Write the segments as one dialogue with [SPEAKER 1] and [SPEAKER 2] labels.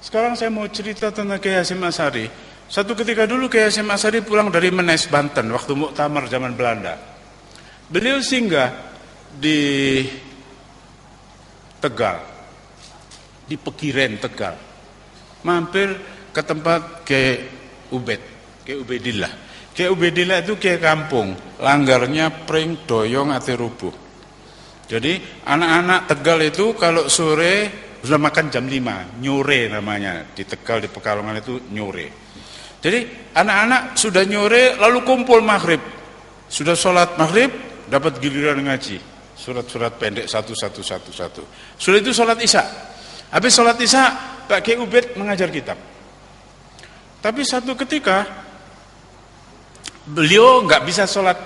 [SPEAKER 1] Sekarang saya mau cerita tentang Kiai Hasyim Asy'ari. Satu ketika dulu Kiai Hasyim Asy'ari pulang dari Menes, Banten, waktu muktamar zaman Belanda. Beliau singgah di Tegal, di Pegiren Tegal, mampir ke tempat Kiai Ubedillah. Kiai Ubedillah itu Kiai kampung, langgarnya pring doyong ati rubuh. Jadi anak-anak Tegal itu kalau sore sudah makan jam 5, nyore namanya. Di Tegal, di Pekalongan itu nyore. Jadi anak-anak sudah nyore lalu kumpul maghrib. Sudah sholat maghrib, dapat giliran ngaji. Surat-surat pendek satu. Sudah itu sholat isya. Habis sholat isya, Pak Kiai Ubed mengajar kitab. Tapi satu ketika, beliau nggak bisa sholat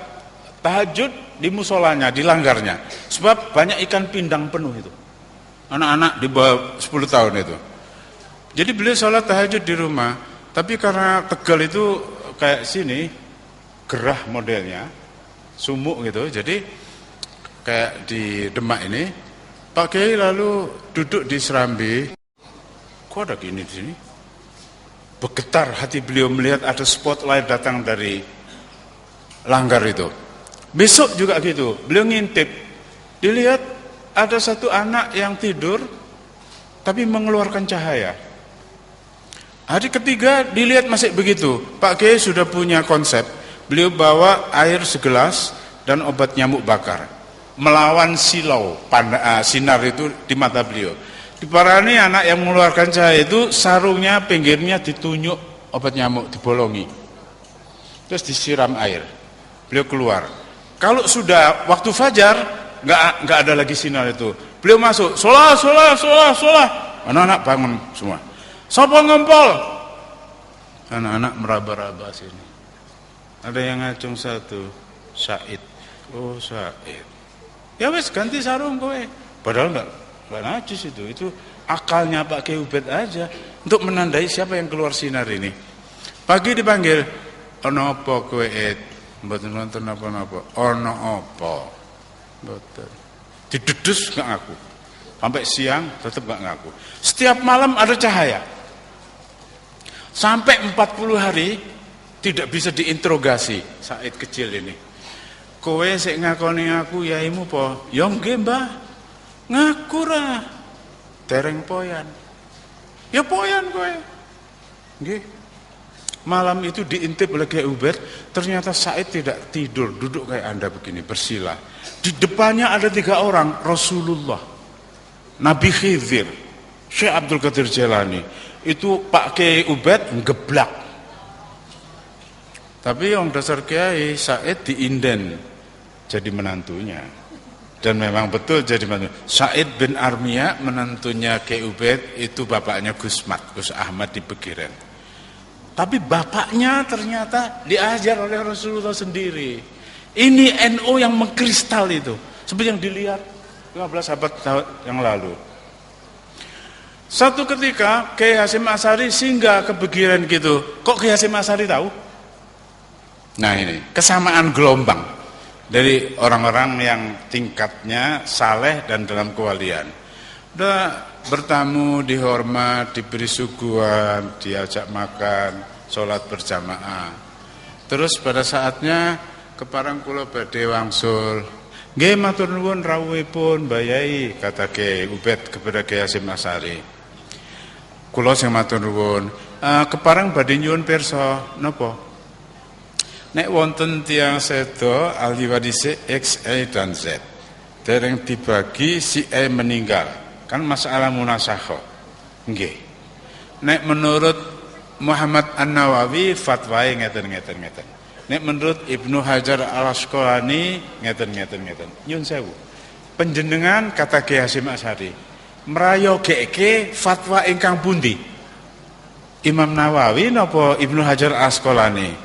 [SPEAKER 1] tahajud di musolanya, di langgarnya. Sebab banyak ikan pindang penuh itu. Anak-anak di bawah 10 tahun itu. Jadi beliau sholat tahajud di rumah. Tapi karena Tegal itu kayak sini, gerah modelnya, sumuk gitu. Jadi kayak di Demak ini, Pak Kiai lalu duduk di serambi. Kok ada gini di sini? Bergetar hati beliau melihat ada spotlight datang dari langgar itu. Besok juga gitu, beliau ngintip. Dilihat ada satu anak yang tidur tapi mengeluarkan cahaya. Hari ketiga dilihat masih begitu. Pak Kiai sudah punya konsep. Beliau bawa air segelas dan obat nyamuk bakar, melawan silau sinar itu di mata beliau. Diparani anak yang mengeluarkan cahaya itu, sarungnya pinggirnya ditunjuk obat nyamuk, dibolongi, terus disiram air. Beliau keluar. Kalau sudah waktu fajar, nggak ada lagi sinar itu. Beliau masuk, sholat. Anak-anak bangun semua. Sapa ngempol? Anak-anak meraba-raba sini. Ada yang ngacung satu, Said. Oh Said. Ya wes ganti sarung kowe. Padahal nggak najis itu. Itu akalnya Pak Kiai Ubed aja untuk menandai siapa yang keluar sinar ini. Pagi dipanggil, ono apa kowe Ed? Mboten nonton apa-apa. Ono apa? Mboten. Didedus nggak ngaku. Sampai siang tetap nggak ngaku. Setiap malam ada cahaya. Sampai 40 hari tidak bisa diinterogasi Said kecil ini. Kowe sik ngakoni aku yaimu po? Ya nggih, Mbah. Ngaku ra. Dereng poyan. Ya poyan kowe. Nggih. Malam itu diintip oleh Kiai Ubed, ternyata Said tidak tidur, duduk kayak Anda begini, bersila. Di depannya ada 3 orang, Rasulullah, Nabi Khidir, Syekh Abdul Qadir Jailani. Itu Pak Kiai Ubed ngeblak. Tapi yang dasar Kiai Said diinden jadi menantunya. Dan memang betul jadi menantu. Said bin Armia menantunya Kiai Ubed itu bapaknya Gus Ahmad di Pegiren. Tapi bapaknya ternyata diajar oleh Rasulullah sendiri. Ini NU yang mengkristal itu. Seperti yang dilihat 15 abad yang lalu. Satu ketika Kiai Hasyim Asy'ari singgah ke Pegiren gitu. Kok Kiai Hasyim Asy'ari tahu? Nah ini kesamaan gelombang dari orang-orang yang tingkatnya saleh dan dalam kewalian. Udah bertamu, dihormat, diberi suguhan, diajak makan, sholat berjamaah. Terus pada saatnya keparang kula badhe wangsul. Nggih matur nuwun rawuhipun Mbah Yai, kata Kiai Ubed kepada Kiai Hasyim Asy'ari. Kula sing matur nuwun, keparang badhe nyuwun pirsa napa? Nek wonten tiyang seda ahli waris X, Y dan Z. Dereng dibagi si E meninggal. Kan masalah munasakho. Nggih. Nek menurut Muhammad An-Nawawi fatwae ngeten. Nek menurut Ibnu Hajar Al-Asqalani ngeten. Nyun sewu. Panjenengan kata Kiai Hasyim Asy'ari, mrayogeke fatwa ingkang pundi? Imam Nawawi napa Ibnu Hajar Al-Asqalani?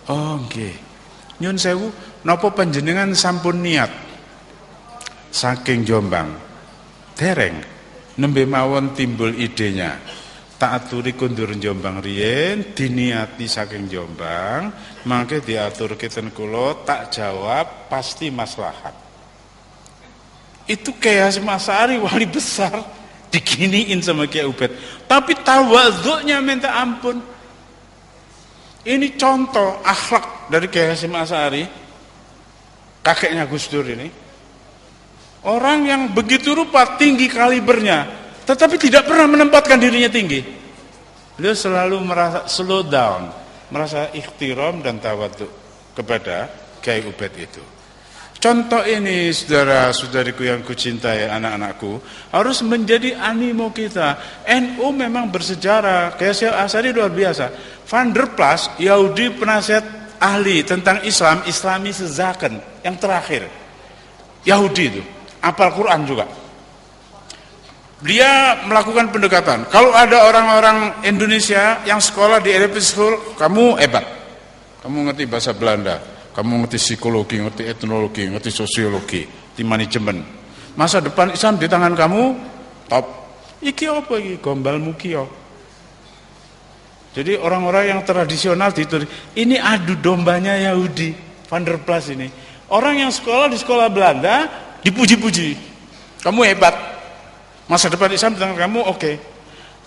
[SPEAKER 1] Oh nggih. Nyun sewu, napa panjenengan sampun niat saking Jombang? Dereng nembe mawon timbul idenya. Tak aturi kundur Jombang riyen, diniati saking Jombang, mangke diatur keten kula, tak jawab pasti maslahat. Itu Kiai Hasyim Asy'ari wali besar diginiin sama Kiai Ubed, tapi tawadhu'nya minta ampun. Ini contoh akhlak dari Kiai Hasyim Asy'ari, kakeknya Gus Dur ini. Orang yang begitu rupa tinggi kalibernya, tetapi tidak pernah menempatkan dirinya tinggi. Beliau selalu merasa slow down, merasa ikhtiram dan tawadhu kepada Kiai Ubed itu. Contoh ini, saudara-saudariku yang kucintai, anak-anakku, harus menjadi animo kita. NU memang bersejarah, Kiai Hasyim Asy'ari luar biasa. Van der Plas, Yahudi penasihat ahli tentang Islam, Islamische Zaken, yang terakhir. Yahudi itu, hafal Quran juga. Dia melakukan pendekatan. Kalau ada orang-orang Indonesia yang sekolah di LP School, kamu hebat. Kamu ngerti bahasa Belanda, kamu ngerti psikologi, ngerti etnologi, ngerti sosiologi, ngerti manajemen. Masa depan Islam di tangan kamu, top. Iki apa iki? Gombal mukio. Jadi orang-orang yang tradisional ditulis, ini adu dombanya Yahudi, Van der Plas ini. Orang yang sekolah di sekolah Belanda dipuji-puji. Kamu hebat. Masa depan Islam di tangan kamu, oke.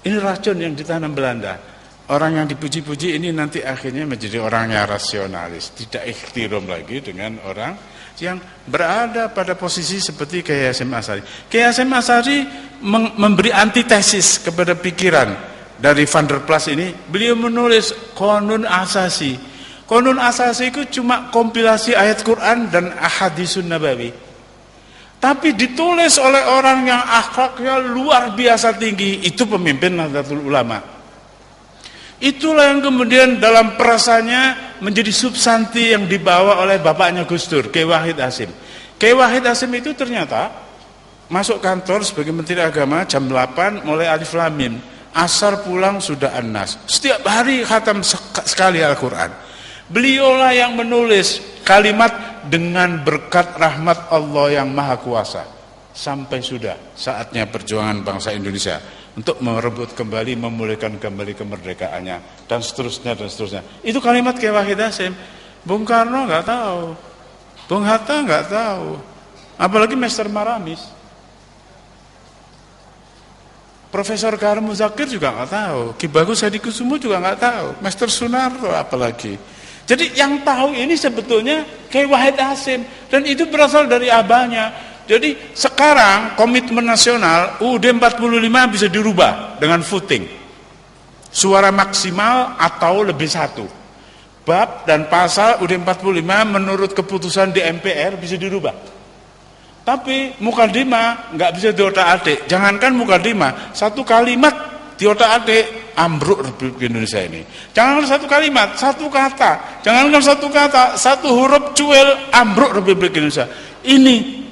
[SPEAKER 1] Ini racun yang ditanam Belanda. Orang yang dipuji-puji ini nanti akhirnya menjadi orangnya rasionalis, tidak ikhtiram lagi dengan orang yang berada pada posisi seperti Kiai Hasyim Asy'ari. Kiai Hasyim Asy'ari memberi antitesis kepada pikiran dari Van der Plas ini. Beliau menulis Qanun Asasi. Qanun Asasi itu cuma kompilasi ayat Quran dan ahadisun nabawi. Tapi ditulis oleh orang yang akhlaknya luar biasa tinggi, itu pemimpin Nahdlatul Ulama. Itulah yang kemudian dalam perasaannya menjadi substansi yang dibawa oleh bapaknya Gus Dur, Kiai Wahid Hasyim. Kiai Wahid Hasyim itu ternyata masuk kantor sebagai Menteri Agama jam 8 mulai Alif Lam Mim. Asar pulang sudah An-Nas. Setiap hari khatam sekali Al-Quran. Beliaulah yang menulis kalimat dengan berkat rahmat Allah yang Maha Kuasa. Sampai sudah saatnya perjuangan bangsa Indonesia untuk merebut kembali, memulihkan kembali kemerdekaannya, dan seterusnya, dan seterusnya. Itu kalimat Kiai Wahid Hasyim. Bung Karno nggak tahu, Bung Hatta nggak tahu, apalagi Mr. Maramis. Profesor Karim Muzakir juga nggak tahu, Ki Bagus Hadikusumo juga nggak tahu, Mr. Sunarto apalagi. Jadi yang tahu ini sebetulnya Kiai Wahid Hasyim, dan itu berasal dari abahnya. Jadi sekarang komitmen nasional UUD 45 bisa dirubah dengan voting. Suara maksimal atau lebih satu. Bab dan pasal UUD 45 menurut keputusan di MPR bisa dirubah. Tapi mukadimah nggak bisa diotak-atik. Jangankan mukadimah, satu kalimat diotak-atik ambruk Republik Indonesia ini. Jangankan satu kalimat, satu kata. Jangankan satu kata, satu huruf cuel ambruk Republik Indonesia. Ini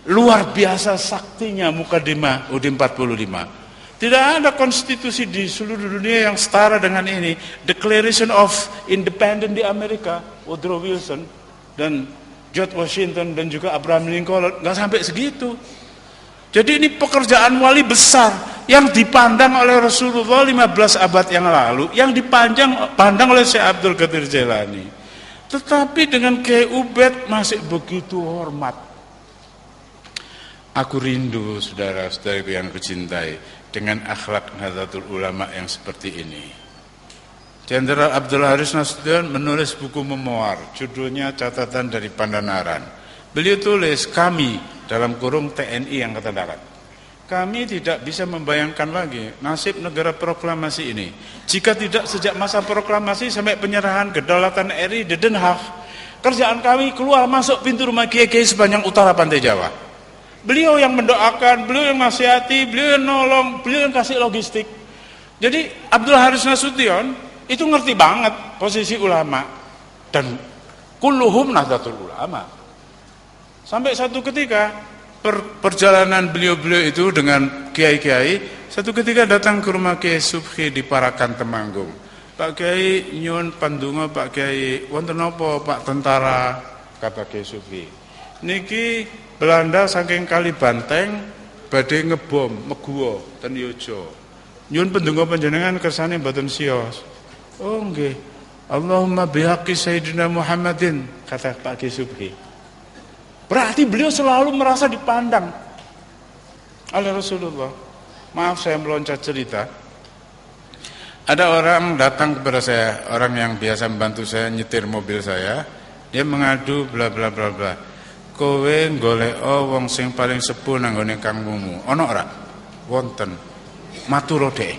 [SPEAKER 1] luar biasa saktinya mukadimah UUD 45. Tidak ada konstitusi di seluruh dunia yang setara dengan ini. Declaration of Independence di Amerika, Woodrow Wilson dan George Washington dan juga Abraham Lincoln, nggak sampai segitu. Jadi ini pekerjaan wali besar yang dipandang oleh Rasulullah 15 abad yang lalu, yang dipandang oleh Syekh Abdul Qadir Jailani. Tetapi dengan Kiai Ubed masih begitu hormat. Aku rindu saudara-saudariku yang kucintai dengan akhlak Nahdlatul Ulama yang seperti ini. Jenderal Abdul Haris Nasution menulis buku memoir, judulnya Catatan dari Pandanaran. Beliau tulis, kami dalam kurung TNI Angkatan Darat, kami tidak bisa membayangkan lagi nasib negara proklamasi ini jika tidak sejak masa proklamasi sampai penyerahan kedaulatan RI di Den Haag, kerjaan kami keluar masuk pintu rumah kiai-kiai sepanjang utara pantai Jawa. Beliau yang mendoakan, beliau yang nasihati, beliau yang nolong, beliau yang kasih logistik. Jadi Abdul Haris Nasution itu ngerti banget posisi ulama, dan kulluhum Nahdlatul Ulama. Sampai satu ketika perjalanan beliau-beliau itu dengan kiai-kiai, satu ketika datang ke rumah Kiai Subhi di Parakan Temanggung. Pak Kiai nyuwun pandonga Pak Kiai, wonten napa Pak tentara, kata Kiai Subhi. Niki Belanda saking kali Banteng badhe ngebom Meguwo ten Yojo. Nyuwun pendonga panjenengan kersane mboten siyos. Oh nggih. Allahumma bihaqqi Sayyidina Muhammadin, kata Pak Kiai Subhi. Berarti beliau selalu merasa dipandang oleh Rasulullah. Maaf saya meloncat cerita. Ada orang datang kepada saya, orang yang biasa membantu saya nyetir mobil saya. Dia mengadu bla bla bla bla. Kowe goleko wong sing paling sepuh nang nggone kangmumu. Ono ora? Wonten. Matur dhek.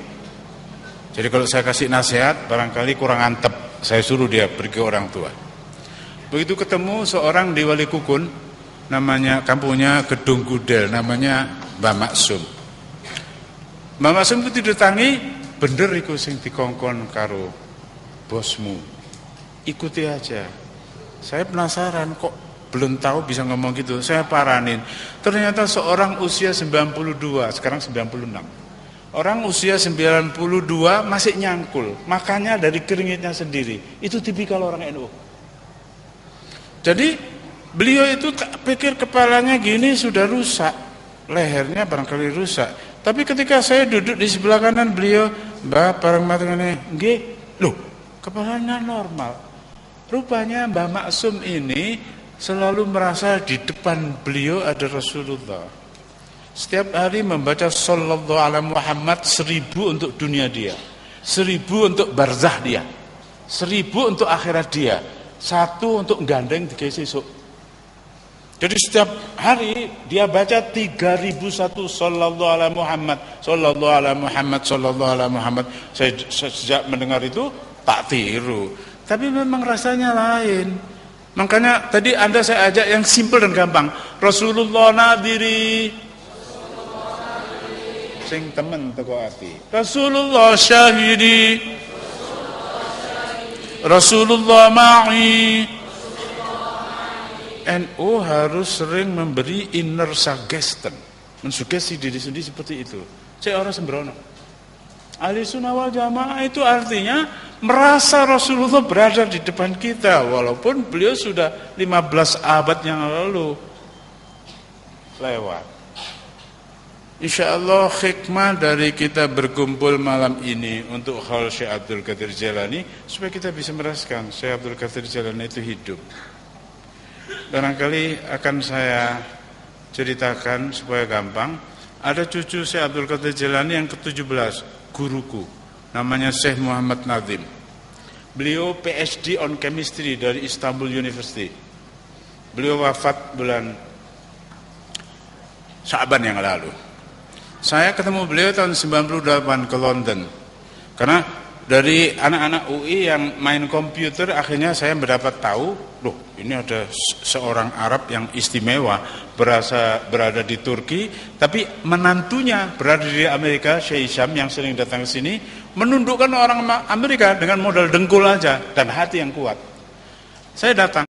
[SPEAKER 1] Jadi kalau saya kasih nasihat barangkali kurang antep, saya suruh dia pergi ke orang tua. Begitu ketemu seorang di Wali Kukun, namanya kampungnya Gedung Gudel, namanya Mbah Maksum. Mbah Maksum itu didatangi, bener iku sing dikongkon karo bosmu. Ikuti aja. Saya penasaran kok belum tahu bisa ngomong gitu. Saya paranin. Ternyata seorang usia 92, sekarang 96. Orang usia 92 masih nyangkul, makanya dari keringitnya sendiri. Itu tipikal orang NU. Jadi beliau itu pikir kepalanya gini sudah rusak, lehernya barangkali rusak. Tapi ketika saya duduk di sebelah kanan beliau, Mbah bareng matengane, nggih, loh, kepalanya normal. Rupanya Mbah Maksum ini selalu merasa di depan beliau ada Rasulullah. Setiap hari membaca sallallahu alaihi Muhammad 1000 untuk dunia dia, 1000 untuk barzah dia, 1000 untuk akhirat dia, 1 untuk gandeng 3 sesuk. Jadi setiap hari dia baca 3001 sallallahu alaihi Muhammad, sallallahu alaihi Muhammad, sallallahu alaihi Muhammad. Saya sejak mendengar itu tak tiru, tapi memang rasanya lain. Makanya tadi Anda saya ajak yang simpel dan gampang. Rasulullah nadiri, sing temen teko ati. Rasulullah syahidi, Rasulullah ma'i. NU harus sering memberi inner suggestion, mensugesti diri sendiri seperti itu. Saya orang sembrono. Ahli sunnah wal jamaah itu artinya merasa Rasulullah berada di depan kita, walaupun beliau sudah 15 abad yang lalu lewat. InsyaAllah hikmah dari kita berkumpul malam ini untuk haul Syekh Abdul Qadir Jailani, supaya kita bisa merasakan Syekh Abdul Qadir Jailani itu hidup. Barangkali akan saya ceritakan supaya gampang. Ada cucu Syekh Abdul Qadir Jailani yang ke-17, guruku, namanya Syekh Muhammad Nazim. Beliau PhD on Chemistry dari Istanbul University. Beliau wafat bulan Sya'ban yang lalu. Saya ketemu beliau tahun 98 ke London. Karena dari anak-anak UI yang main komputer, akhirnya saya mendapat tahu, loh, ini ada seorang Arab yang istimewa, berada di Turki, tapi menantunya berada di Amerika, Syekh Hisham yang sering datang ke sini, menundukkan orang Amerika dengan modal dengkul aja dan hati yang kuat. Saya datang